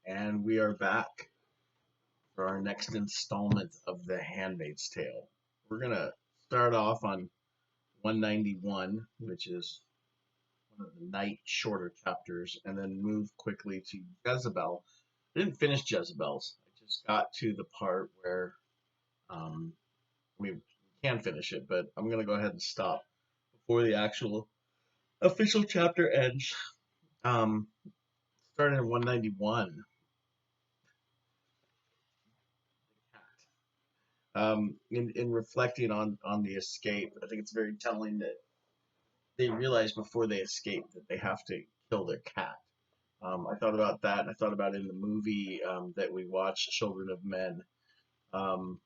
And we are back for our next installment of The Handmaid's Tale. We're going to start off on 191, which is one of the night shorter chapters, and then move quickly to Jezebel. I didn't finish Jezebel's. I just got to the part where um, we can finish it, but I'm going to go ahead and stop before the actual official chapter ends. Starting in 191. In reflecting on the escape, I think it's very telling that they realize before they escape that they have to kill their cat. I thought about that, and I thought about in the movie that we watched, Children of Men. Um,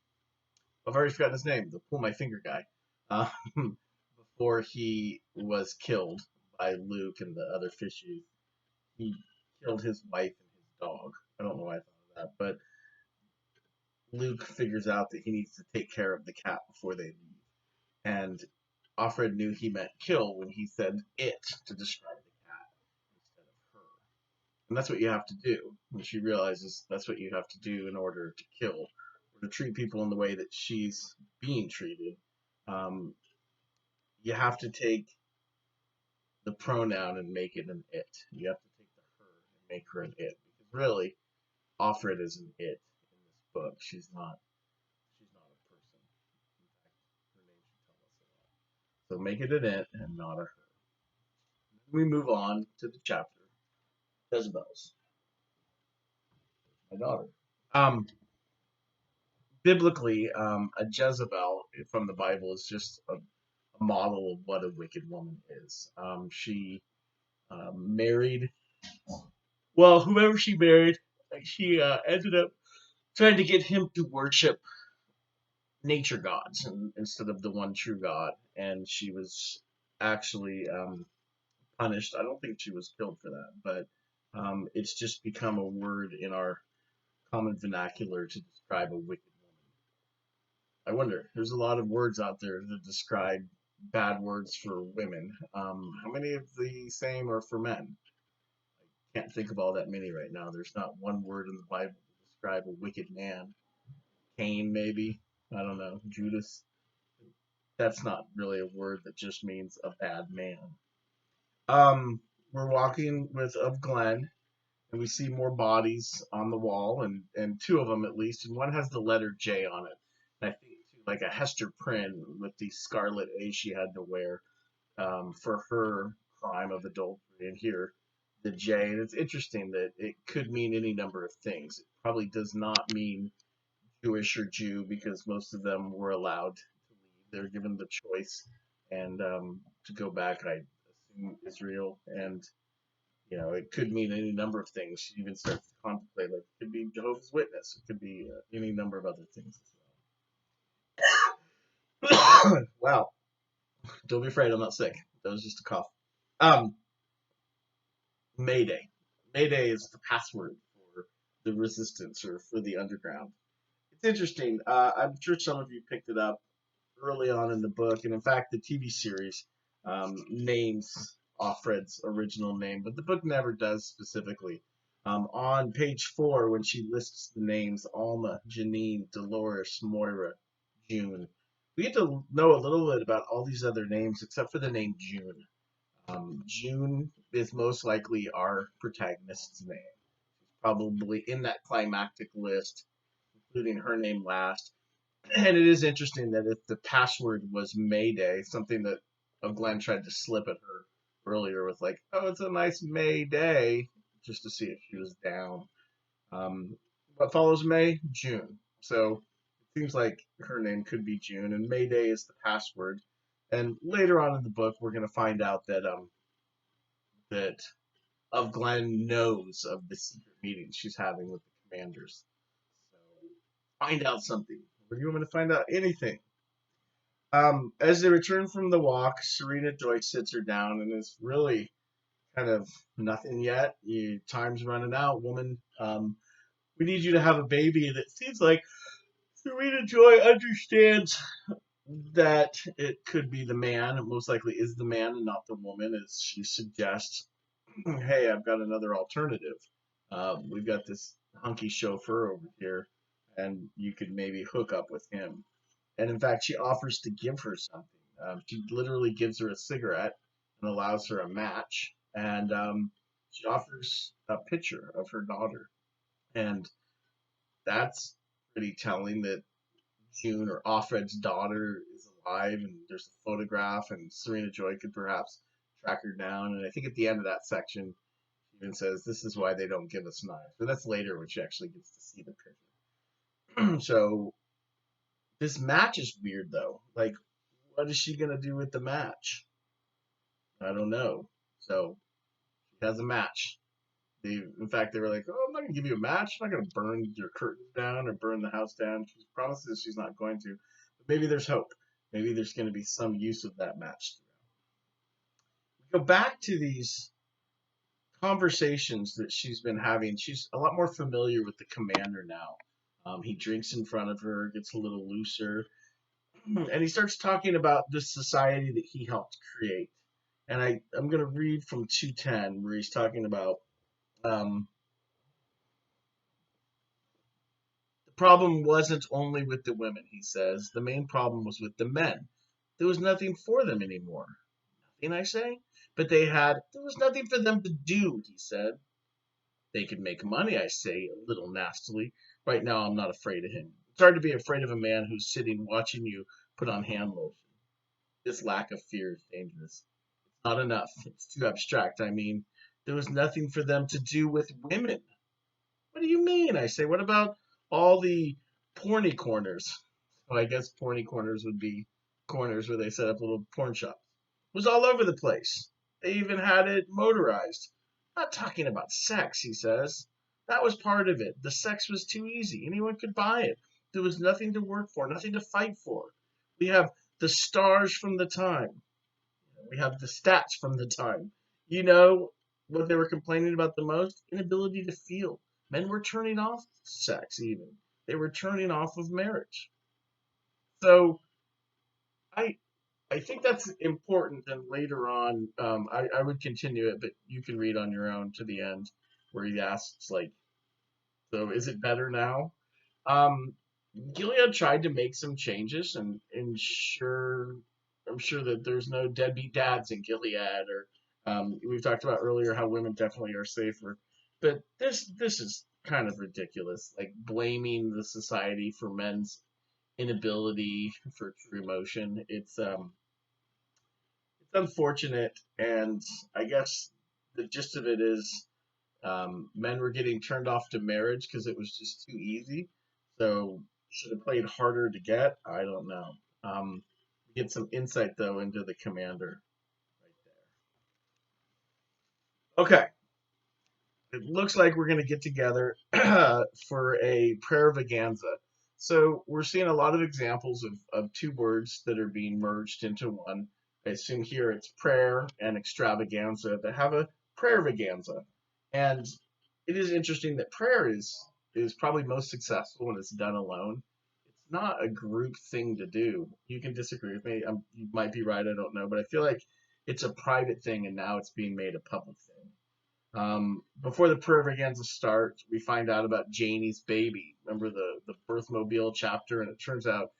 I've already forgotten his name, the pull my finger guy. Before he was killed by Luke and the other fishes, he killed his wife and his dog. I don't know why I thought of that, but Luke figures out that he needs to take care of the cat before they leave. And Offred knew he meant kill when he said it to describe the cat instead of her. And that's what you have to do. And she realizes that's what you have to do in order to kill or to treat people in the way that she's being treated. Um, you have to take the pronoun and make it an it. You have to take the her and make her an it. Because really, Offred is an it in this book. She's not a person. In fact, her name should tell us a lot. So make it an it and not a her. We move on to the chapter Jezebel's, my daughter. Um, Biblically, a Jezebel from the Bible is just a model of what a wicked woman is. She married, well, whoever she married, she ended up trying to get him to worship nature gods instead of the one true God, and she was actually punished. I don't think she was killed for that, but it's just become a word in our common vernacular to describe a wicked woman. I wonder, there's a lot of words out there that describe bad words for women. How many of the same are for men? I can't think of all that many right now. There's not one word in the Bible to describe a wicked man. Cain, maybe. I don't know. Judas. That's not really a word that just means a bad man. We're walking with of Glen, and we see more bodies on the wall, and two of them at least, and one has the letter J on it. And I think too, like a Hester Prynne with the scarlet A she had to wear for her crime of adultery, and here the J. And it's interesting that it could mean any number of things. It probably does not mean Jewish or Jew because most of them were allowed to leave. They were given the choice and to go back. I assume Israel, and it could mean any number of things. She even starts to contemplate, like, it could be Jehovah's Witness. It could be any number of other things as well. Wow. Don't be afraid. I'm not sick. That was just a cough. Um, Mayday. Mayday is the password for the resistance or for the underground. It's interesting. I'm sure some of you picked it up early on in the book, and in fact, the TV series names Offred's original name, but the book never does specifically. On page 4, when she lists the names Alma, Janine, Dolores, Moira, June, we get to know a little bit about all these other names except for the name June. June is most likely our protagonist's name. She's probably in that climactic list, including her name last. And it is interesting that if the password was Mayday, something that Glenn tried to slip at her earlier with like, oh, it's a nice May day, just to see if she was down. What follows May? June. So it seems like her name could be June, and Mayday is the password. And later on in the book, we're going to find out that of Glenn knows of the secret meetings she's having with the commanders. So find out something. Or you want me to find out anything? As they return from the walk, Serena Joy sits her down and is really kind of nothing yet. Time's running out, woman. We need you to have a baby. And it seems like Serena Joy understands that it could be the man. It most likely is the man and not the woman, as she suggests, hey, I've got another alternative. We've got this hunky chauffeur over here, and you could maybe hook up with him. And in fact, she offers to give her something. She literally gives her a cigarette and allows her a match, and she offers a picture of her daughter. And that's pretty telling that June or Offred's daughter is alive, and there's a photograph, and Serena Joy could perhaps track her down. And I think at the end of that section, she even says, "This is why they don't give us knives." But that's later when she actually gets to see the picture. So this match is weird, though. Like, what is she gonna do with the match? I don't know. So she has a match. In fact, they were like, "Oh, I'm not gonna give you a match. I'm not gonna burn your curtains down or burn the house down." She promises she's not going to. But maybe there's hope. Maybe there's gonna be some use of that match. We go back to these conversations that she's been having. She's a lot more familiar with the commander now. He drinks in front of her, gets a little looser, and he starts talking about this society that he helped create. And I'm going to read from 210 where he's talking about um, the problem wasn't only with the women, he says. The main problem was with the men. There was nothing for them anymore. Nothing, I say? But there was nothing for them to do, he said. They could make money, I say, a little nastily. Right now, I'm not afraid of him. It's hard to be afraid of a man who's sitting watching you put on hand lotion. This lack of fear is dangerous. It's not enough. It's too abstract. I mean, there was nothing for them to do with women. What do you mean? I say, what about all the porny corners? Well, I guess porny corners would be corners where they set up little porn shops. It was all over the place. They even had it motorized. Not talking about sex, he says. That was part of it. The sex was too easy. Anyone could buy it. There was nothing to work for, nothing to fight for. We have the stars from the time. We have the stats from the time. You know what they were complaining about the most? Inability to feel. Men were turning off sex, even. They were turning off of marriage. So I I think that's important. And later on, I would continue it, but you can read on your own to the end where he asks, like, so is it better now? Um, Gilead tried to make some changes and ensure, I'm sure that there's no deadbeat dads in Gilead, or we've talked about earlier how women definitely are safer. But this is kind of ridiculous, like blaming the society for men's inability for true emotion. It's unfortunate, and I guess the gist of it is men were getting turned off to marriage because it was just too easy. So should have played harder to get. I don't know. We get some insight though into the commander right there. Okay, it looks like we're going to get together for a prayer vaganza. So we're seeing a lot of examples of two words that are being merged into one. I assume here it's prayer and extravaganza to have a prayer vaganza. And it is interesting that prayer is probably most successful when it's done alone. It's not a group thing to do. You can disagree with me. You might be right. I don't know, but I feel like it's a private thing, and now it's being made a public thing. Before the prayer begins to start, we find out about Janie's baby. Remember the birthmobile chapter, and it turns out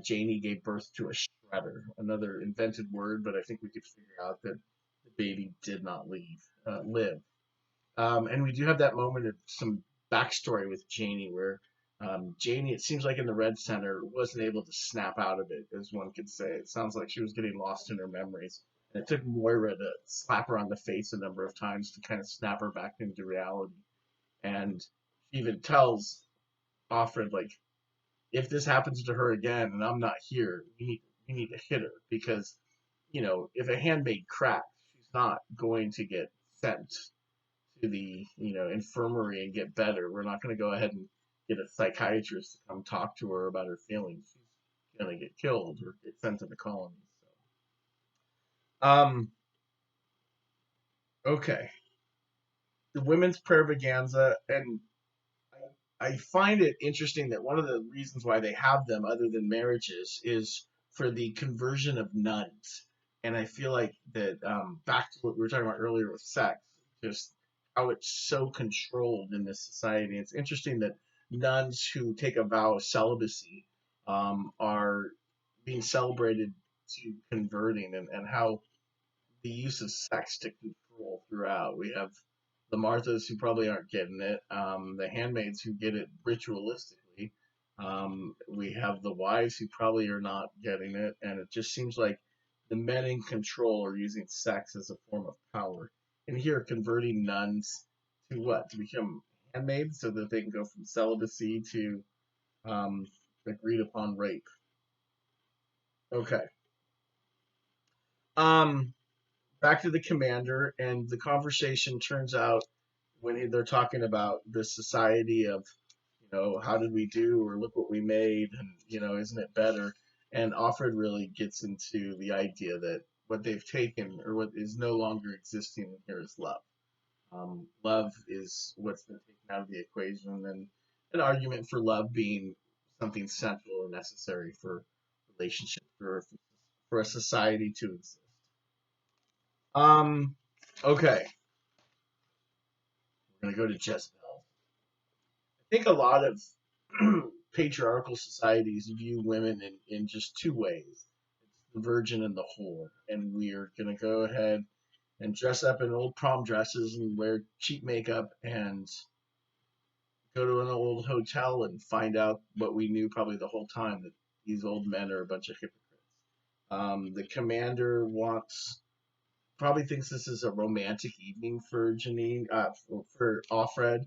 Janie gave birth to a shredder, another invented word, but I think we could figure out that the baby did not live. And we do have that moment of some backstory with Janie, where Janie, it seems like in the Red Center, wasn't able to snap out of it, as one could say. It sounds like she was getting lost in her memories. And it took Moira to slap her on the face a number of times to kind of snap her back into reality. And she even tells Offred, like, if this happens to her again and I'm not here, we need to hit her because, if a handmaid cracks, she's not going to get sent to the infirmary and get better. We're not going to go ahead and get a psychiatrist to come talk to her about her feelings. She's going to get killed or get sent to the colonies. So. Okay, the women's prayer vaganza, and I find it interesting that one of the reasons why they have them, other than marriages, is for the conversion of nuns. And I feel like that back to what we were talking about earlier with sex, just how it's so controlled in this society. It's interesting that nuns who take a vow of celibacy are being celebrated to converting, and how the use of sex to control throughout. We have the Marthas who probably aren't getting it, the handmaids who get it ritualistically. We have the wives who probably are not getting it, and it just seems like the men in control are using sex as a form of power. And here, converting nuns to what? To become handmaids so that they can go from celibacy to um, agreed upon rape. Okay. Um, Back to the commander, and the conversation turns out when they're talking about the society of, how did we do, or look what we made, and isn't it better? And Offred really gets into the idea that what they've taken, or what is no longer existing here, is love. Love is what's been taken out of the equation, and an argument for love being something central or necessary for relationships, for a society to exist. Um, okay, we're gonna go to Jezebel. I think a lot of patriarchal societies view women in just two ways. It's the virgin and the whore. And we are gonna go ahead and dress up in old prom dresses and wear cheap makeup and go to an old hotel and find out what we knew probably the whole time, that these old men are a bunch of hypocrites. The commander wants probably thinks this is a romantic evening for Janine, for Offred.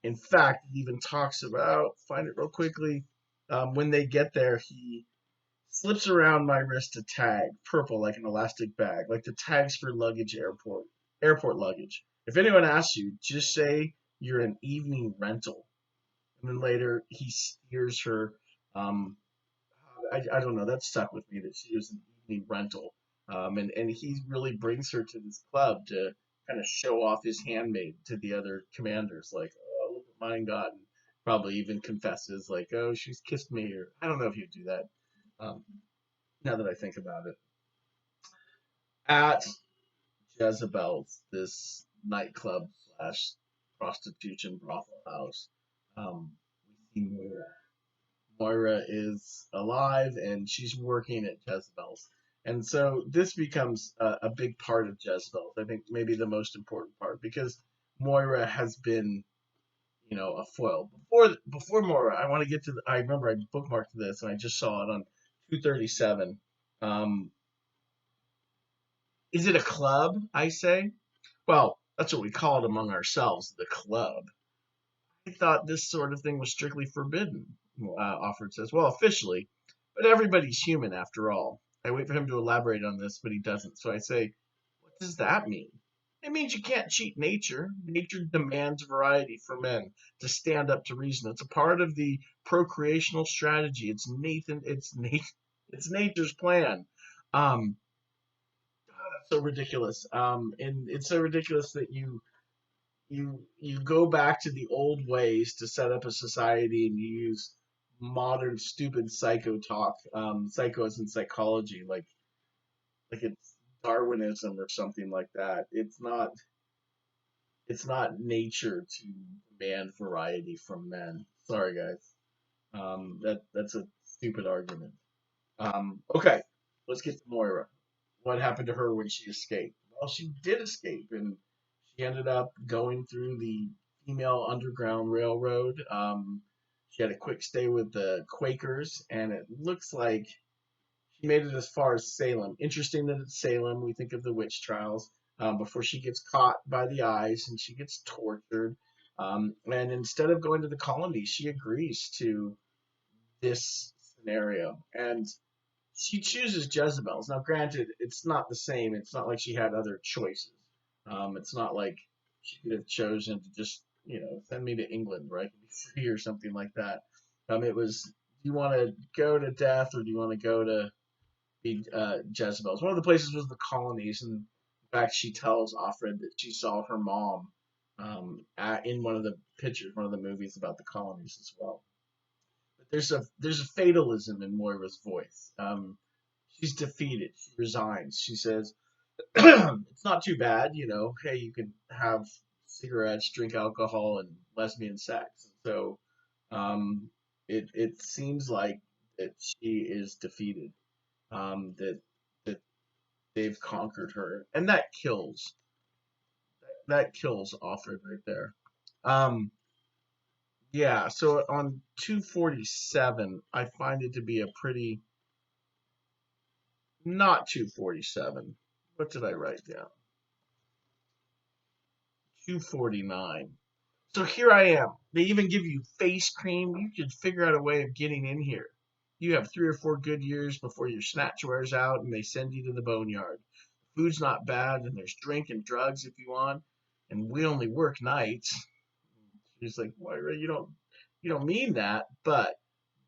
In fact, he even talks about, find it real quickly, when they get there, he slips around my wrist a tag, purple like an elastic bag, like the tags for luggage airport luggage. If anyone asks you, just say you're an evening rental. And then later he steers her. Um, I don't know. That stuck with me that she was an evening rental. And he really brings her to this club to kind of show off his handmaid to the other commanders, like, oh, look what mine got. And probably even confesses, like, oh, she's kissed me, or I don't know if he'd do that. Um, now that I think about it. At Jezebel's, this nightclub slash prostitution brothel house, we see Moira. Moira is alive and she's working at Jezebel's. And so this becomes a big part of Jezebel's. I think maybe the most important part, because Moira has been, a foil. Before Moira, I want to get to I remember I bookmarked this and I just saw it on 237. Um, is it a club, I say? Well, that's what we call it among ourselves, the club. I thought this sort of thing was strictly forbidden, Offord says. Well, officially, but everybody's human after all. I wait for him to elaborate on this, but he doesn't. So I say, what does that mean? It means you can't cheat nature. Nature demands variety for men to stand up to reason. It's a part of the procreational strategy. It's nature's plan. Um, that's so ridiculous. And it's so ridiculous that you go back to the old ways to set up a society, and you use modern stupid psycho talk, psychos and psychology, like it's Darwinism or something like that. It's not nature to demand variety from men. Sorry, guys. That's a stupid argument. Okay, let's get to Moira. What happened to her when she escaped? Well, she did escape, and she ended up going through the female underground railroad. She had a quick stay with the Quakers, and it looks like she made it as far as Salem. Interesting that it's Salem. We think of the witch trials, before she gets caught by the eyes and she gets tortured. And instead of going to the colony, she agrees to this scenario. And she chooses Jezebel's. Now, granted, it's not the same. It's not like she had other choices. It's not like she could have chosen to just, send me to England where I can be free or something like that. It was, do you want to go to death, or do you want to go to be Jezebel's? One of the places was the colonies, and in fact, she tells Offred that she saw her mom in one of the pictures, one of the movies about the colonies as well. But there's a fatalism in Moira's voice. She's defeated. She resigns. She says, "It's not too bad, Hey, you can have cigarettes, drink alcohol, and lesbian sex. So it seems like that she is defeated. That they've conquered her, and that kills Offred right there. Um, yeah. So on 247, I find it to be a pretty not 247. What did I write down? 249. So here I am. They even give you face cream. You could figure out a way of getting in here. You have 3 or 4 good years before your snatch wears out and they send you to the boneyard. Food's not bad and there's drink and drugs if you want. And we only work nights. She's like, Moira, you don't mean that. But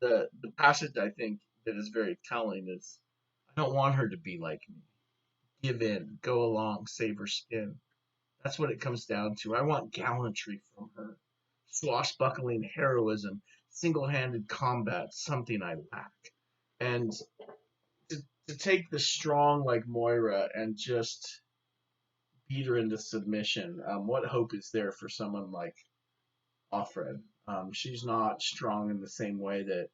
the passage I think that is very telling is I don't want her to be like me. Give in, go along, save her skin. That's what it comes down to. I want gallantry from her. Swashbuckling heroism, single handed combat, something I lack. And to, to take the strong like Moira and just beat her into submission, what hope is there for someone like Offred? She's not strong in the same way that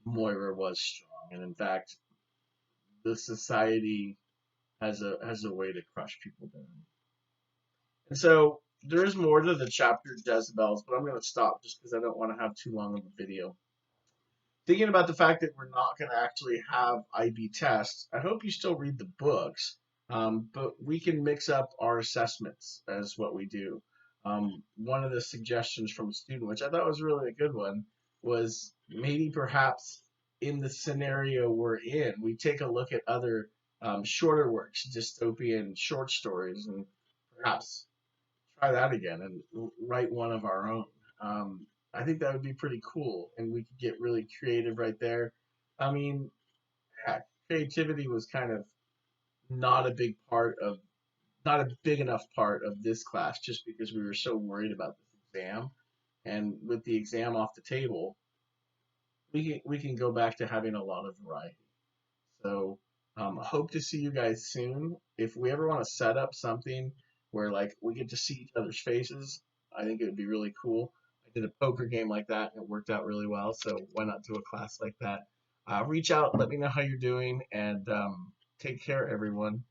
Moira was strong. And in fact, the society has a way to crush people down. And so there is more to the chapter Jezebels, but I'm going to stop just because I don't want to have too long of a video. Thinking about the fact that we're not going to actually have IB tests, I hope you still read the books, but we can mix up our assessments as what we do. One of the suggestions from a student, which I thought was really a good one, was maybe perhaps in the scenario we're in, we take a look at other shorter works, dystopian short stories, and perhaps try that again and write one of our own. I think that would be pretty cool, and we could get really creative right there. I mean, heck, creativity was kind of not a big part of, not a big enough part of this class, just because we were so worried about this exam. And with the exam off the table, we can go back to having a lot of variety. So hope to see you guys soon. If we ever want to set up something where like we get to see each other's faces, I think it would be really cool. I did a poker game like that and it worked out really well. So why not do a class like that? Reach out, let me know how you're doing, and take care, everyone.